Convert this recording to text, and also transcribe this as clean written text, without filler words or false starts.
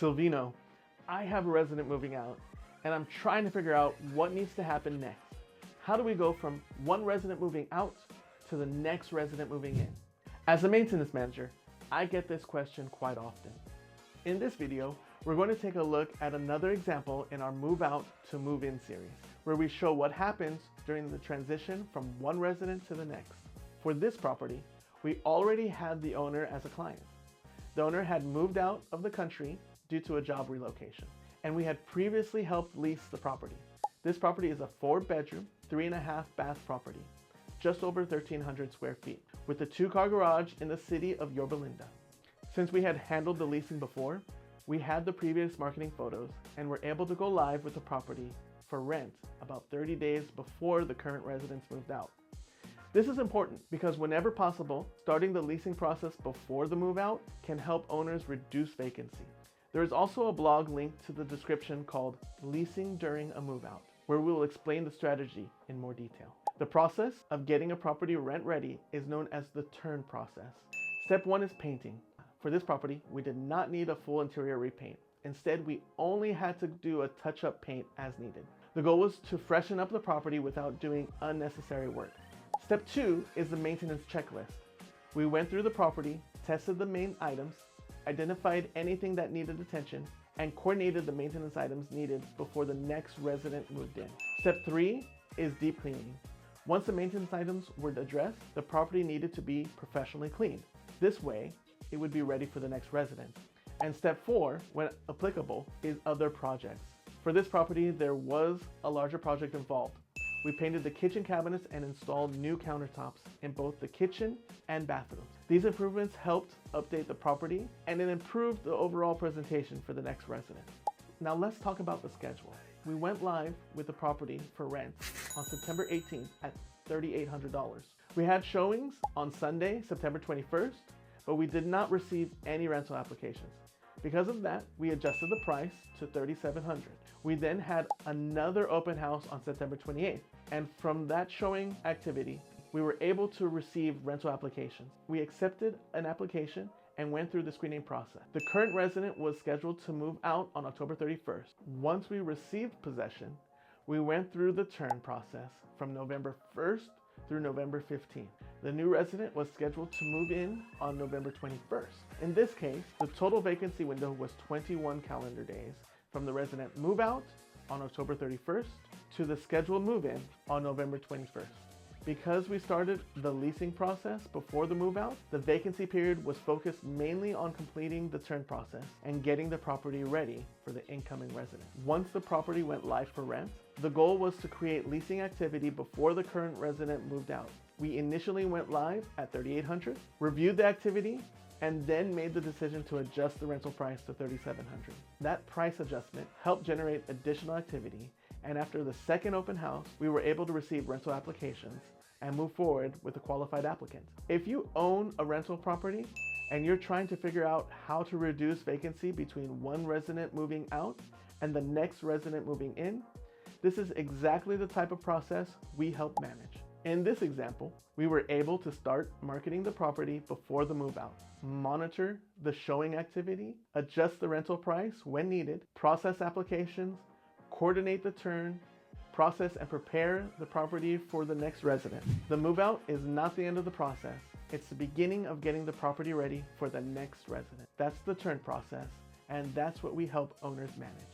Silvino, I have a resident moving out and I'm trying to figure out what needs to happen next. How do we go from one resident moving out to the next resident moving in? As a maintenance manager, I get this question quite often. In this video, we're going to take a look at another example in our Move Out to Move In series, where we show what happens during the transition from one resident to the next. For this property, we already had the owner as a client. The owner had moved out of the country due to a job relocation, and we had previously helped lease the property. This property is a 4-bedroom, 3.5 bath property, just over 1,300 square feet, with a 2-car garage in the city of Yorba Linda. Since we had handled the leasing before, we had the previous marketing photos and were able to go live with the property for rent about 30 days before the current residents moved out. This is important because whenever possible, starting the leasing process before the move out can help owners reduce vacancy. There is also a blog linked to the description called Leasing During a Move Out, where we will explain the strategy in more detail. The process of getting a property rent ready is known as the turn process. Step 1 is painting. For this property, we did not need a full interior repaint. Instead, we only had to do a touch-up paint as needed. The goal was to freshen up the property without doing unnecessary work. Step 2 is the maintenance checklist. We went through the property, tested the main items, identified anything that needed attention, and coordinated the maintenance items needed before the next resident moved in. Step 3 is deep cleaning. Once the maintenance items were addressed, the property needed to be professionally cleaned. This way, it would be ready for the next resident. And step 4, when applicable, is other projects. For this property, there was a larger project involved. We painted the kitchen cabinets and installed new countertops in both the kitchen and bathrooms. These improvements helped update the property and it improved the overall presentation for the next resident. Now let's talk about the schedule. We went live with the property for rent on September 18th at $3,800. We had showings on Sunday, September 21st, but we did not receive any rental applications. Because of that, we adjusted the price to $3,700. We then had another open house on September 28th, and from that showing activity, we were able to receive rental applications. We accepted an application and went through the screening process. The current resident was scheduled to move out on October 31st. Once we received possession, we went through the turn process from November 1st through November 15th. The new resident was scheduled to move in on November 21st. In this case, the total vacancy window was 21 calendar days from the resident move out on October 31st to the scheduled move in on November 21st. Because we started the leasing process before the move out, the vacancy period was focused mainly on completing the turn process and getting the property ready for the incoming resident. Once the property went live for rent, the goal was to create leasing activity before the current resident moved out. We initially went live at $3,800, reviewed the activity, and then made the decision to adjust the rental price to $3,700. That price adjustment helped generate additional activity, and after the second open house, we were able to receive rental applications and move forward with a qualified applicant. If you own a rental property and you're trying to figure out how to reduce vacancy between one resident moving out and the next resident moving in, this is exactly the type of process we help manage. In this example, we were able to start marketing the property before the move out, monitor the showing activity, adjust the rental price when needed, process applications, coordinate the turn, process and prepare the property for the next resident. The move out is not the end of the process. It's the beginning of getting the property ready for the next resident. That's the turn process, and that's what we help owners manage.